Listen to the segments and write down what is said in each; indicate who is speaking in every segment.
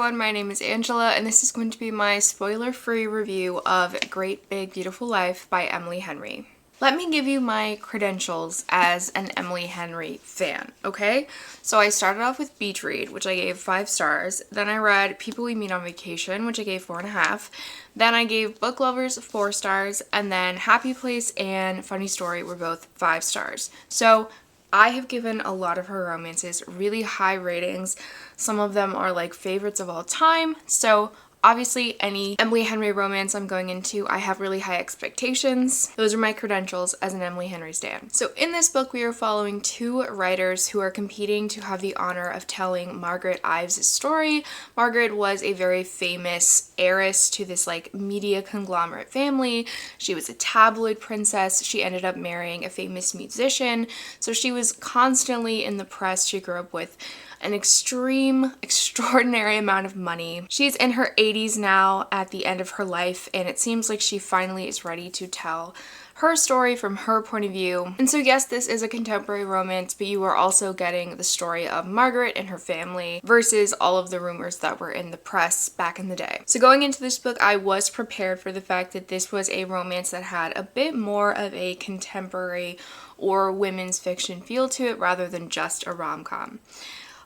Speaker 1: everyone, my name is Angela and this is going to be my spoiler-free review of Great Big Beautiful Life by Emily Henry. Let me give you my credentials as an Emily Henry fan, okay? So I started off with Beach Read, which I gave 5 stars. Then I read People We Meet on Vacation, which I gave 4.5. Then I gave Book Lovers 4 stars, and then Happy Place and Funny Story were both 5 stars. So I have given a lot of her romances really high ratings. Some of them are like favorites of all time. So obviously any Emily Henry romance I'm going into, I have really high expectations. Those are my credentials as an Emily Henry stan. So in this book, we are following 2 writers who are competing to have the honor of telling Margaret Ives' story. Margaret was a very famous heiress to this like media conglomerate family. She was a tabloid princess. She ended up marrying a famous musician. So she was constantly in the press. She grew up with an extraordinary amount of money. She's in her 80s now at the end of her life, and it seems like she finally is ready to tell her story from her point of view. And so yes, this is a contemporary romance, but you are also getting the story of Margaret and her family versus all of the rumors that were in the press back in the day. So going into this book, I was prepared for the fact that this was a romance that had a bit more of a contemporary or women's fiction feel to it rather than just a rom-com.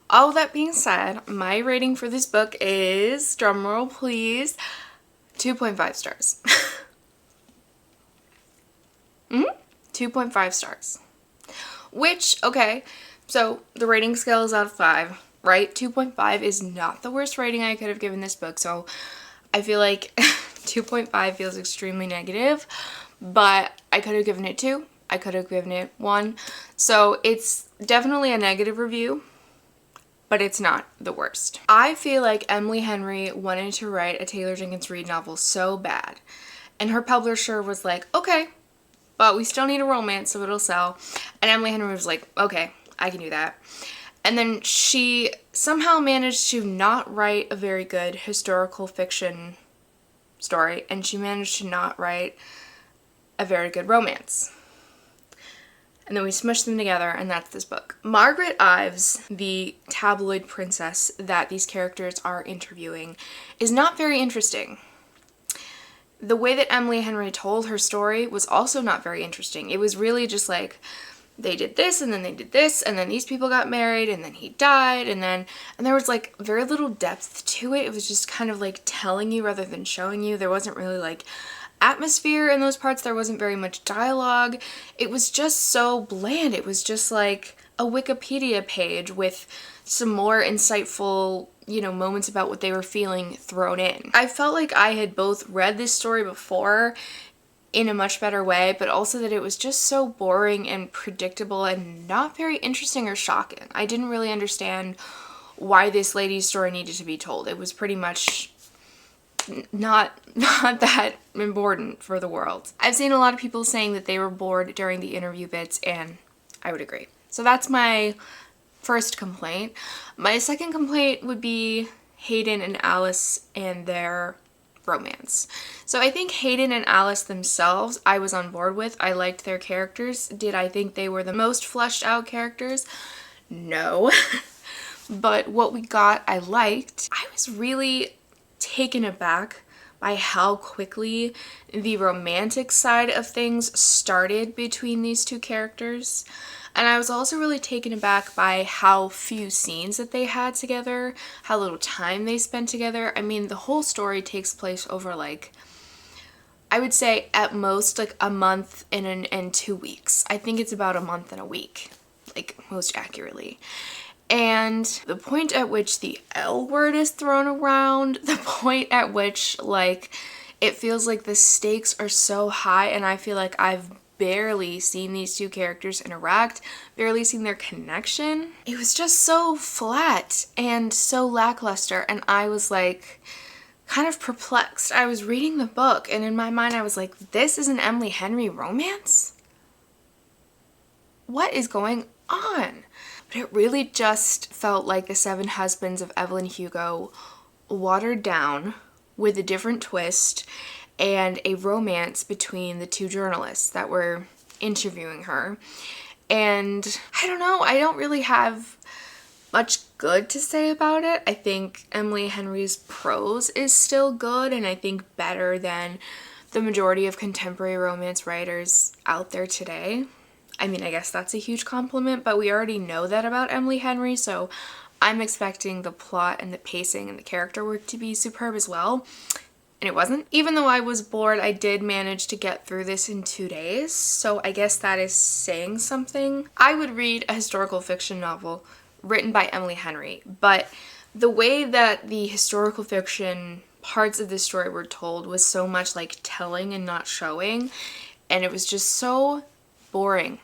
Speaker 1: All that being said, my rating for this book is, drumroll please, 2.5 stars. 2.5 stars. Which, okay, so the rating scale is out of 5, right? 2.5 is not the worst rating I could have given this book, so I feel like 2.5 feels extremely negative, but I could have given it 2. I could have given it 1. So it's definitely a negative review, but it's not the worst. I feel like Emily Henry wanted to write a Taylor Jenkins Reid novel so bad, and her publisher was like, okay, but we still need a romance so it'll sell. And Emily Henry was like, okay, I can do that. And then she somehow managed to not write a very good historical fiction story, and she managed to not write a very good romance. And then we smushed them together, and that's this book. Margaret Ives, the tabloid princess that these characters are interviewing, is not very interesting. The way that Emily Henry told her story was also not very interesting. It was really just like, they did this, and then they did this, and then these people got married, and then he died, and there was like very little depth to it. It was just kind of like telling you rather than showing you. There wasn't really like atmosphere in those parts. There wasn't very much dialogue. It was just so bland. It was just like a Wikipedia page with some more insightful, moments about what they were feeling thrown in. I felt like I had both read this story before in a much better way, but also that it was just so boring and predictable and not very interesting or shocking. I didn't really understand why this lady's story needed to be told. It was pretty much not that important for the world. I've seen a lot of people saying that they were bored during the interview bits, and I would agree. So that's my first complaint. My second complaint would be Hayden and Alice and their romance. So I think Hayden and Alice themselves I was on board with. I liked their characters. Did I think they were the most fleshed out characters? No. But what we got I liked. I was really taken aback by how quickly the romantic side of things started between these 2 characters. And I was also really taken aback by how few scenes that they had together, how little time they spent together. I mean, the whole story takes place over like, I would say at most like a month and 2 weeks. I think it's about a month and a week, like most accurately. And the point at which the L word is thrown around, the point at which like it feels like the stakes are so high, and I feel like I've barely seen these 2 characters interact, barely seen their connection. It was just so flat and so lackluster, and I was like kind of perplexed. I was reading the book, and in my mind I was like, this is an Emily Henry romance? What is going on? But it really just felt like The 7 Husbands of Evelyn Hugo watered down with a different twist and a romance between the 2 journalists that were interviewing her. And I don't know, I don't really have much good to say about it. I think Emily Henry's prose is still good, and I think better than the majority of contemporary romance writers out there today. I mean, I guess that's a huge compliment, but we already know that about Emily Henry, so I'm expecting the plot and the pacing and the character work to be superb as well. And it wasn't. Even though I was bored, I did manage to get through this in 2 days, so I guess that is saying something. I would read a historical fiction novel written by Emily Henry, but the way that the historical fiction parts of the story were told was so much like telling and not showing, and it was just so boring.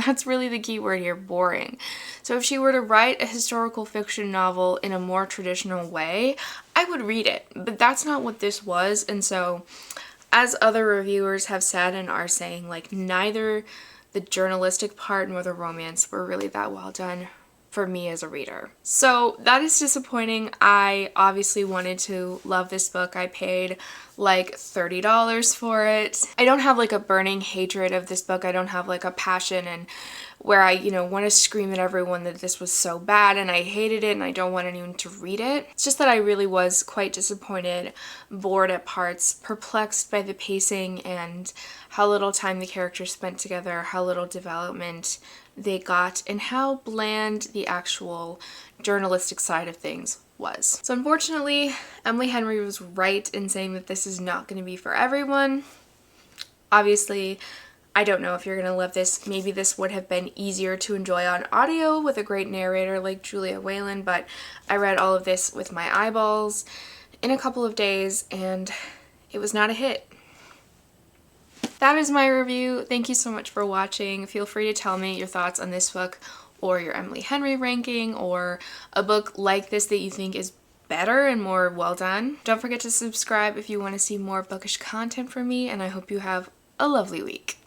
Speaker 1: That's really the key word here, boring. So if she were to write a historical fiction novel in a more traditional way, I would read it, but that's not what this was. And so, as other reviewers have said and are saying, like, neither the journalistic part nor the romance were really that well done for me as a reader. So that is disappointing. I obviously wanted to love this book. I paid like $30 for it. I don't have like a burning hatred of this book. I don't have like a passion and where I, want to scream at everyone that this was so bad and I hated it and I don't want anyone to read it. It's just that I really was quite disappointed, bored at parts, perplexed by the pacing and how little time the characters spent together, how little development they got, and how bland the actual journalistic side of things was. So unfortunately, Emily Henry was right in saying that this is not going to be for everyone. Obviously, I don't know if you're going to love this. Maybe this would have been easier to enjoy on audio with a great narrator like Julia Whelan, but I read all of this with my eyeballs in a couple of days and it was not a hit. That is my review. Thank you so much for watching. Feel free to tell me your thoughts on this book or your Emily Henry ranking or a book like this that you think is better and more well done. Don't forget to subscribe if you want to see more bookish content from me, and I hope you have a lovely week.